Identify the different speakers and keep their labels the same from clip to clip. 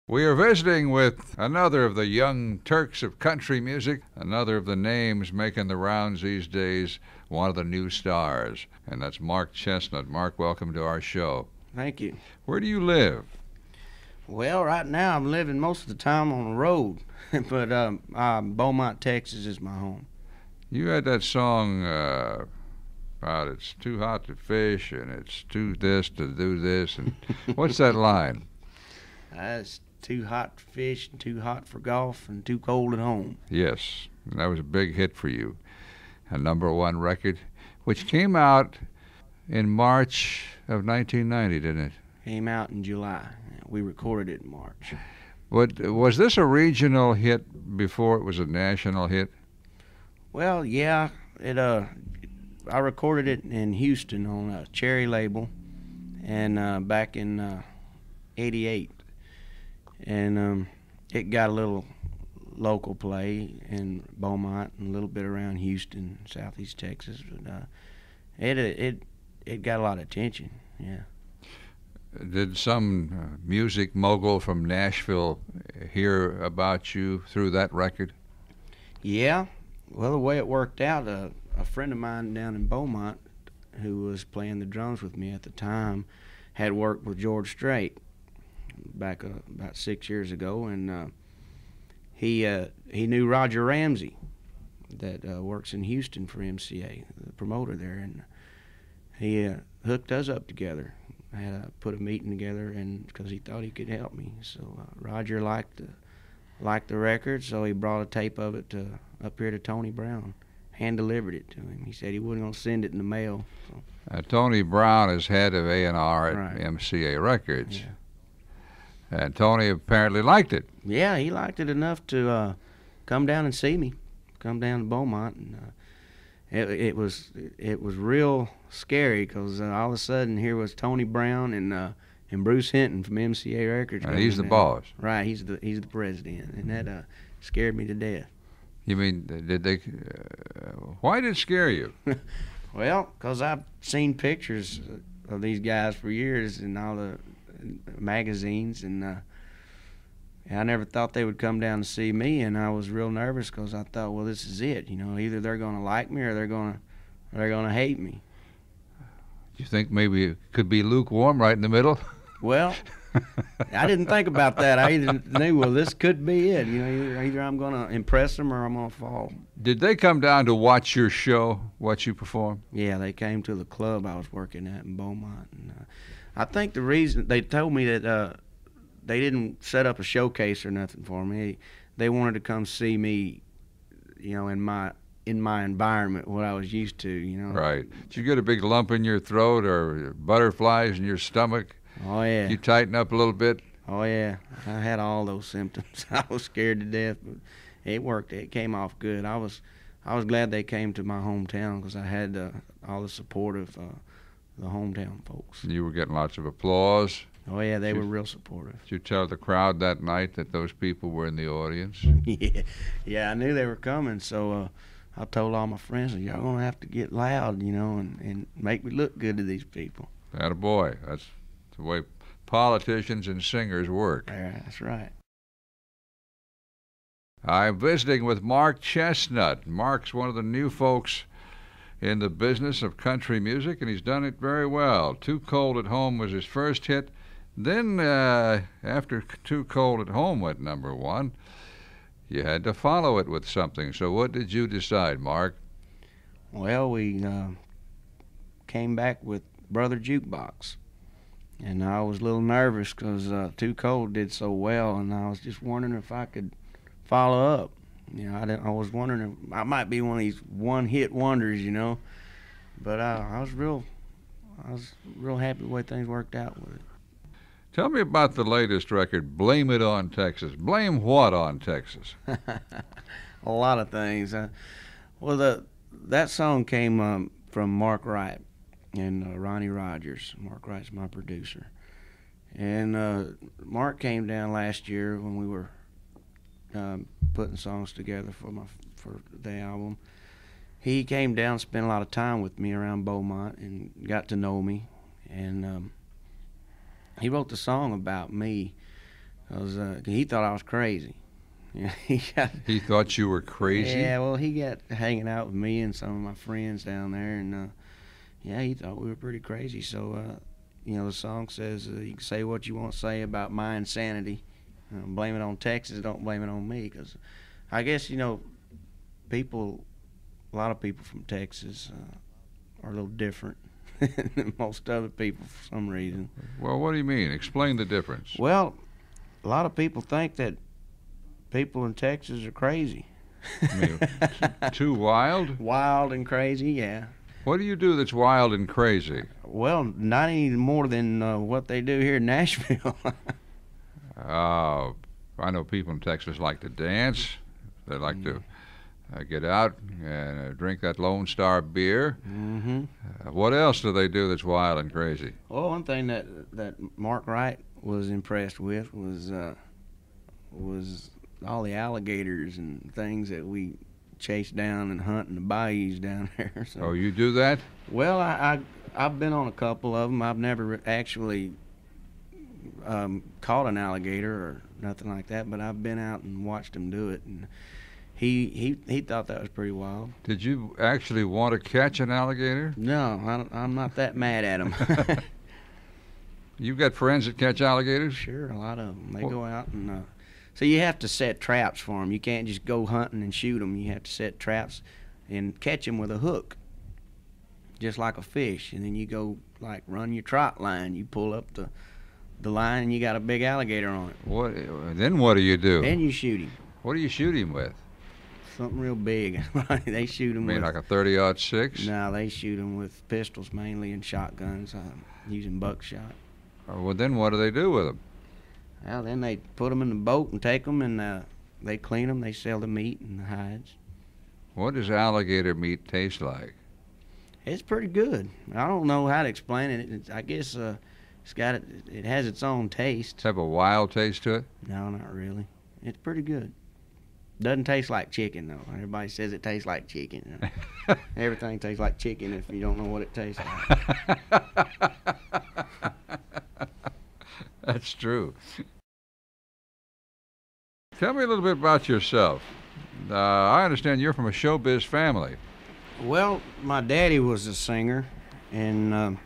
Speaker 1: We are visiting with another of the young Turks of country music, another of the names making the rounds these days, one of the new stars, and that's Mark Chesnutt. Mark, welcome to our show.
Speaker 2: Thank you.
Speaker 1: Where do you live?
Speaker 2: Well, right now I'm living most of the time on the road, but Beaumont, Texas is my home.
Speaker 1: You had that song about it's too hot to fish and it's too this to do this, and what's that line?
Speaker 2: It's too hot to fish and too hot for golf and too cold at home.
Speaker 1: Yes, that was a big hit for you. A #1 record, which came out in March of 1990, didn't it?
Speaker 2: Came out in July. We recorded it in March.
Speaker 1: What, was this a regional hit before it was a national hit?
Speaker 2: Well, yeah. I recorded it in Houston on a Cherry label, and back in '88. And it got a little local play in Beaumont and a little bit around Houston, southeast Texas. But it got a lot of attention. Yeah.
Speaker 1: Did some music mogul from Nashville hear about you through that record?
Speaker 2: Yeah. Well, the way it worked out, a friend of mine down in Beaumont, who was playing the drums with me at the time, had worked with George Strait back about 6 years ago, and he knew Roger Ramsey that works in Houston for MCA, the promoter there, and he hooked us up together. I had put a meeting together, and because he thought he could help me. So Roger liked the record, so he brought a tape of it up here to Tony Brown, hand delivered it to him. He said he wasn't going to send it in the mail. So.
Speaker 1: Tony Brown is head of A&R at
Speaker 2: Right.
Speaker 1: MCA Records.
Speaker 2: Yeah.
Speaker 1: And Tony apparently liked it.
Speaker 2: Yeah, he liked it enough to come down and see me, come down to Beaumont, and it was real scary because all of a sudden here was Tony Brown and Bruce Hinton from MCA Records.
Speaker 1: And he's the
Speaker 2: down.
Speaker 1: boss.
Speaker 2: Right, he's the president, and that scared me to death.
Speaker 1: You mean, did they? Why did it scare you?
Speaker 2: Well, because I've seen pictures of these guys for years in all the magazines, and I never thought they would come down to see me, and I was real nervous because I thought, well, this is it. You know, either they're going to like me or they're going to hate me.
Speaker 1: Do you think maybe it could be lukewarm right in the middle?
Speaker 2: Well, I didn't think about that. I either knew, well, this could be it. You know, either I'm going to impress them or I'm going to fall.
Speaker 1: Did they come down to watch your show, watch you perform?
Speaker 2: Yeah, they came to the club I was working at in Beaumont, and I think the reason they told me that they didn't set up a showcase or nothing for me. They wanted to come see me, you know, in my environment, what I was used to, you know.
Speaker 1: Right. Did you get a big lump in your throat or butterflies in your stomach?
Speaker 2: Oh yeah.
Speaker 1: You tighten up a little bit?
Speaker 2: Oh yeah. I had all those symptoms. I was scared to death, but it worked. It came off good. I was glad they came to my hometown because I had all the support of the hometown folks.
Speaker 1: You were getting lots of applause.
Speaker 2: Oh yeah, they were real supportive.
Speaker 1: Did you tell the crowd that night that those people were in the audience?
Speaker 2: Yeah, I knew they were coming, so I told all my friends, y'all gonna have to get loud, you know, and make me look good to these people.
Speaker 1: Attaboy. That's the way politicians and singers work.
Speaker 2: Yeah, that's right.
Speaker 1: I'm visiting with Mark Chesnutt. Mark's one of the new folks in the business of country music, and he's done it very well. Too Cold at Home was his first hit. Then, after Too Cold at Home went #1, you had to follow it with something. So what did you decide, Mark?
Speaker 2: Well, we came back with Brother Jukebox, and I was a little nervous because Too Cold did so well, and I was just wondering if I could follow up. You know, I was wondering if I might be one of these one-hit wonders, you know. But I was real happy the way things worked out with it.
Speaker 1: Tell me about the latest record, Blame It on Texas. Blame what on Texas?
Speaker 2: A lot of things. Well, that song came from Mark Wright and Ronnie Rogers. Mark Wright's my producer. And Mark came down last year when we were putting songs together for the album. He came down, spent a lot of time with me around Beaumont, and got to know me. And he wrote the song about me He thought I was crazy.
Speaker 1: He thought you were crazy?
Speaker 2: Yeah, well, he got hanging out with me and some of my friends down there, and yeah, he thought we were pretty crazy. So, the song says you can say what you want to say about my insanity. Blame it on Texas, don't blame it on me, because I guess, a lot of people from Texas are a little different than most other people for some reason.
Speaker 1: Well, what do you mean? Explain the difference.
Speaker 2: Well, a lot of people think that people in Texas are crazy.
Speaker 1: I mean, too wild?
Speaker 2: Wild and crazy, yeah.
Speaker 1: What do you do that's wild and crazy?
Speaker 2: Well, not any more than what they do here in Nashville.
Speaker 1: I know people in Texas like to dance. They like to get out and drink that Lone Star beer.
Speaker 2: Mm-hmm.
Speaker 1: What else do they do that's wild and crazy?
Speaker 2: Well, one thing that Mark Wright was impressed with was all the alligators and things that we chase down and hunt in the bayous down there. So,
Speaker 1: oh, you do that?
Speaker 2: Well, I've been on a couple of them. I've never actually caught an alligator or nothing like that, but I've been out and watched him do it, and he thought that was pretty wild.
Speaker 1: Did you actually want to catch an alligator?
Speaker 2: No, I'm not that mad at him.
Speaker 1: You've got friends that catch alligators?
Speaker 2: Sure, a lot of them. They go out and so you have to set traps for them. You can't just go hunting and shoot them. You have to set traps and catch them with a hook, just like a fish. And then you go run your trot line. You pull up the line and you got a big alligator on it.
Speaker 1: Then what do you do?
Speaker 2: Then you shoot him.
Speaker 1: What do you shoot him with?
Speaker 2: Something real big. They shoot him
Speaker 1: with... like a 30-06?
Speaker 2: No, they shoot them with pistols mainly and shotguns, using buckshot.
Speaker 1: Well, then what do they do with them?
Speaker 2: Well, then they put them in the boat and take them, and they clean them. They sell the meat and the hides.
Speaker 1: What does alligator meat taste like?
Speaker 2: It's pretty good. I don't know how to explain it. I guess it has its own taste.
Speaker 1: Does it have a wild taste to it?
Speaker 2: No, not really. It's pretty good. Doesn't taste like chicken, though. Everybody says it tastes like chicken. Everything tastes like chicken if you don't know what it tastes like.
Speaker 1: That's true. Tell me a little bit about yourself. I understand you're from a showbiz family.
Speaker 2: Well, my daddy was a singer and a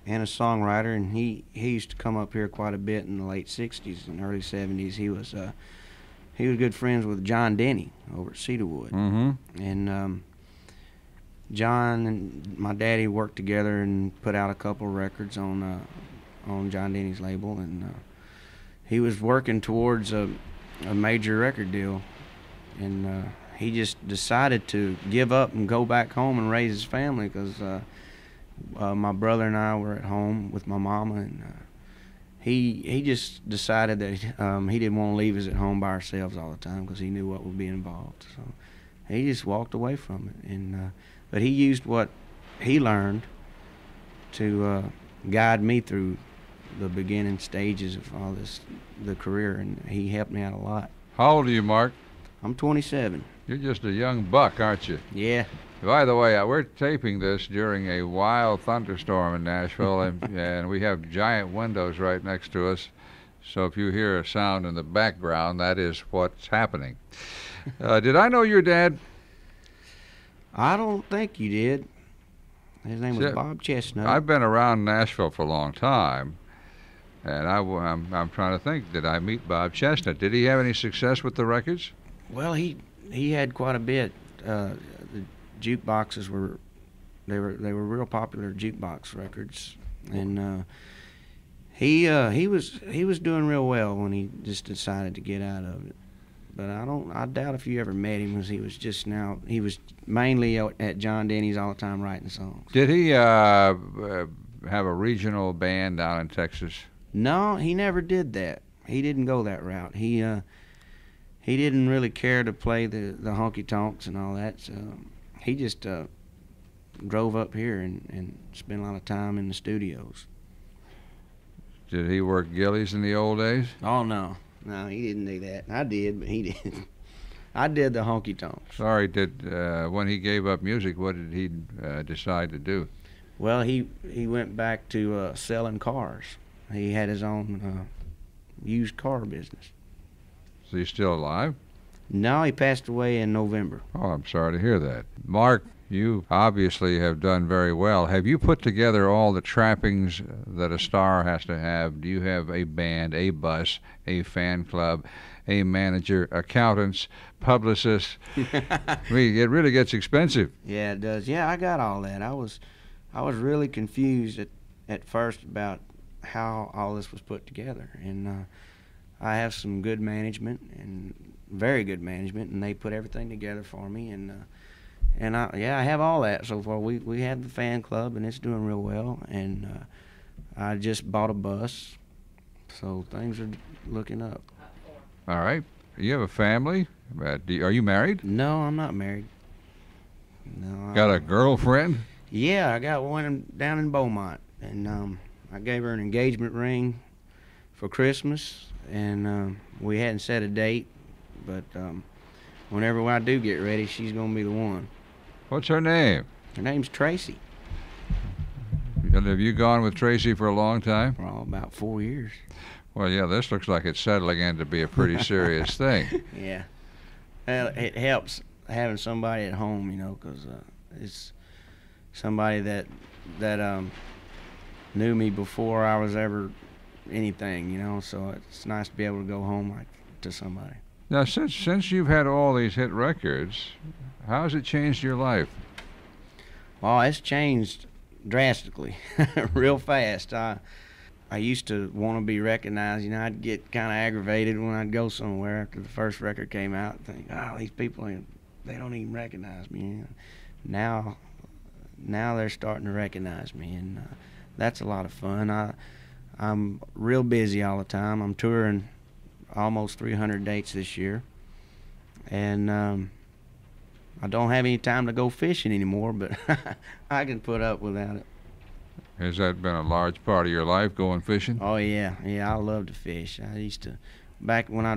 Speaker 2: songwriter, and he used to come up here quite a bit in the late '60s and early '70s. He was good friends with John Denny over at Cedarwood.
Speaker 1: Mm-hmm.
Speaker 2: And John and my daddy worked together and put out a couple records on John Denny's label, and he was working towards a major record deal, and he just decided to give up and go back home and raise his family, because my brother and I were at home with my mama, and he just decided that he didn't want to leave us at home by ourselves all the time, because he knew what would be involved. So he just walked away from it, and but he used what he learned to guide me through the beginning stages of all the career, and he helped me out a lot.
Speaker 1: How old are you, Mark?
Speaker 2: I'm 27.
Speaker 1: You're just a young buck, aren't you?
Speaker 2: Yeah.
Speaker 1: By the way, we're taping this during a wild thunderstorm in Nashville, and we have giant windows right next to us. So if you hear a sound in the background, that is what's happening. Did I know your dad?
Speaker 2: I don't think you did. His name was Bob Chesnutt.
Speaker 1: I've been around Nashville for a long time, and I'm trying to think. Did I meet Bob Chesnutt? Did he have any success with the records?
Speaker 2: Well, he had quite a bit. The jukeboxes were real popular double records, and he was doing real well when he just decided to get out of it. But I doubt if you ever met him, because he was mainly at John Denny's all the time writing songs.
Speaker 1: Did he have a regional band down in Texas?
Speaker 2: No, he never did that. He didn't go that route. He didn't really care to play the honky tonks and all that. So he just drove up here and spent a lot of time in the studios.
Speaker 1: Did he work Gillies in the old days?
Speaker 2: Oh no, he didn't do that. I did, but he didn't. I did the honky tonks.
Speaker 1: Sorry, when he gave up music, what did he decide to do?
Speaker 2: Well, he went back to selling cars. He had his own used car business.
Speaker 1: Is he still alive?
Speaker 2: No, he passed away in November.
Speaker 1: Oh, I'm sorry to hear that. Mark, you obviously have done very well. Have you put together all the trappings that a star has to have? Do you have a band, a bus, a fan club, a manager, accountants, publicists? I mean, it really gets expensive.
Speaker 2: Yeah, it does. Yeah, I got all that. I was really confused at first about how all this was put together, and I have some good management and very good management, and they put everything together for me, and I have all that so far. We have the fan club, and it's doing real well, and I just bought a bus, so things are looking up.
Speaker 1: All right. You have a family? Are you married?
Speaker 2: No, I'm not married. No.
Speaker 1: Got a girlfriend?
Speaker 2: Yeah, I got one down in Beaumont, and I gave her an engagement ring for Christmas, and we hadn't set a date, but whenever I do get ready, she's gonna be the one.
Speaker 1: What's her name?
Speaker 2: Her name's Tracy.
Speaker 1: Have you gone with Tracy for a long time?
Speaker 2: For about 4 years.
Speaker 1: Well, yeah, this looks like it's settling in to be a pretty serious thing.
Speaker 2: Yeah. Well, it helps having somebody at home, you know, 'cause it's somebody that knew me before I was ever anything, you know, so it's nice to be able to go home like to somebody.
Speaker 1: Now, since you've had all these hit records, how has it changed your life?
Speaker 2: Well, it's changed drastically, real fast. I used to want to be recognized. You know, I'd get kind of aggravated when I'd go somewhere after the first record came out and think, oh, these people, they don't even recognize me. You know? Now they're starting to recognize me, and that's a lot of fun. I'm real busy all the time. I'm touring almost 300 dates this year, and I don't have any time to go fishing anymore, but I can put up without it.
Speaker 1: Has that been a large part of your life, going fishing?
Speaker 2: Oh yeah, I love to fish. I used to, back when I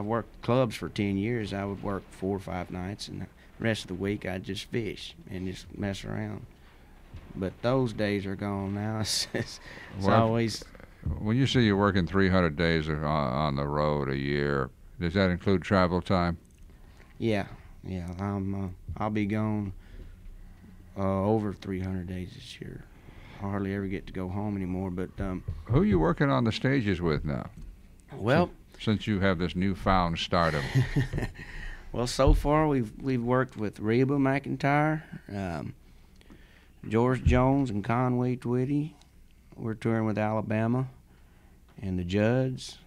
Speaker 2: worked clubs for 10 years. I would work 4 or 5 nights, and the rest of the week I'd just fish and just mess around. But those days are gone now. It's always.
Speaker 1: When you say you're working 300 days on the road a year, does that include travel time?
Speaker 2: Yeah. I'll be gone over 300 days this year. I hardly ever get to go home anymore. But
Speaker 1: who are you working on the stages with now?
Speaker 2: Well,
Speaker 1: since you have this newfound stardom.
Speaker 2: Well, so far we've worked with Reba McEntire, George Jones, and Conway Twitty. We're touring with Alabama, and the Judds,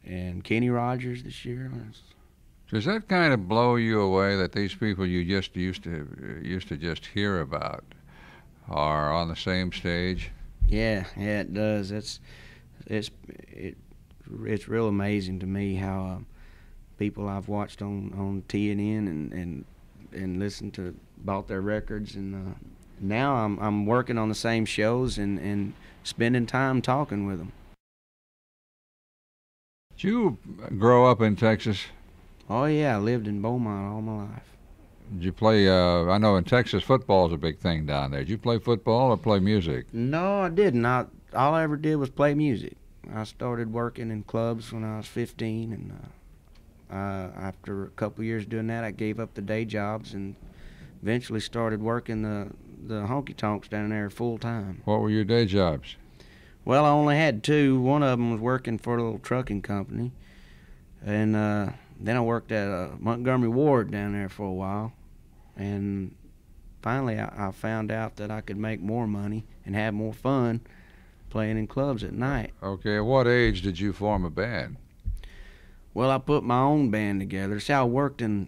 Speaker 2: and Kenny Rogers this year.
Speaker 1: Does that kind of blow you away that these people you just used to just hear about are on the same stage?
Speaker 2: Yeah, it does. It's real amazing to me how people I've watched on TNN and listened to, bought their records, and now I'm working on the same shows and spending time talking with them.
Speaker 1: Did you grow up in Texas?
Speaker 2: Oh yeah, I lived in Beaumont all my life.
Speaker 1: Did you play, I know in Texas football is a big thing down there. Did you play football or play music?
Speaker 2: No, I didn't. All I ever did was play music. I started working in clubs when I was 15, and after a couple years doing that, I gave up the day jobs and eventually started working the honky-tonks down there full time.
Speaker 1: What were your day jobs?
Speaker 2: Well, I only had 2. One of them was working for a little trucking company, and then I worked at Montgomery Ward down there for a while, and finally I found out that I could make more money and have more fun playing in clubs at night.
Speaker 1: Okay, at what age did you form a band?
Speaker 2: Well, I put my own band together. See, I worked in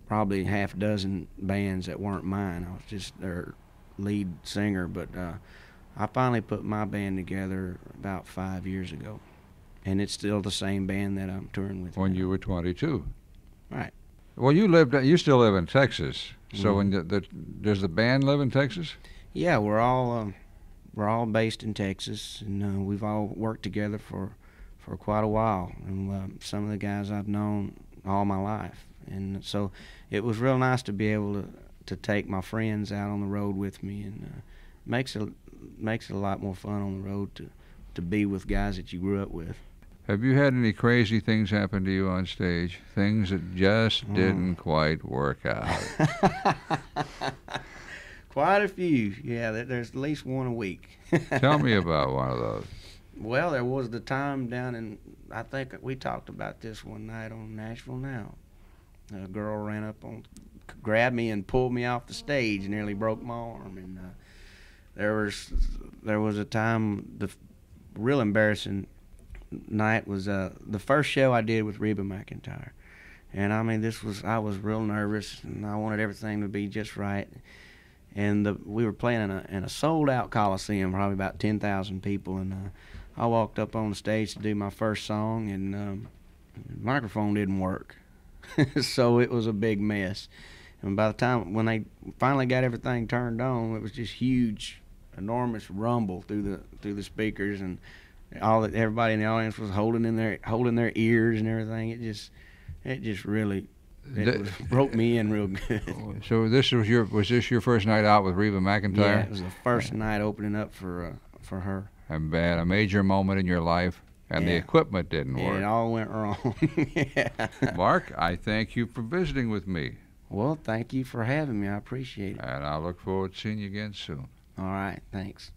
Speaker 2: probably half a dozen bands that weren't mine. I was just their lead singer, but I finally put my band together about 5 years ago. And it's still the same band that I'm touring with.
Speaker 1: When
Speaker 2: now.
Speaker 1: you were 22.
Speaker 2: Right.
Speaker 1: Well, you still live in Texas. So does the band live in Texas?
Speaker 2: Yeah, we're all based in Texas, and we've all worked together for quite a while. And some of the guys I've known all my life. And so it was real nice to be able to take my friends out on the road with me, and makes it a lot more fun on the road to be with guys that you grew up with.
Speaker 1: Have you had any crazy things happen to you on stage? Things that just didn't quite work out?
Speaker 2: Quite a few. Yeah, there's at least one a week.
Speaker 1: Tell me about one of those.
Speaker 2: Well, there was the time down in, I think we talked about this one night on Nashville Now. A girl ran up grabbed me and pulled me off the stage and nearly broke my arm. And there was a time, the real embarrassing night was the first show I did with Reba McEntire. And I mean, I was real nervous and I wanted everything to be just right. And we were playing in a sold-out Coliseum, probably about 10,000 people. And I walked up on the stage to do my first song, and the microphone didn't work. So it was a big mess. And by the time, when they finally got everything turned on, it was just huge, enormous rumble through the speakers, and everybody in the audience was holding their ears and everything. It just really broke me in real good.
Speaker 1: So was this your first night out with Reba McEntire?
Speaker 2: Yeah, it was the first night opening up for her.
Speaker 1: And a major moment in your life, and the equipment didn't work.
Speaker 2: It all went wrong. Yeah.
Speaker 1: Mark, I thank you for visiting with me.
Speaker 2: Well, thank you for having me. I appreciate it.
Speaker 1: And I look forward to seeing you again soon.
Speaker 2: All right, thanks.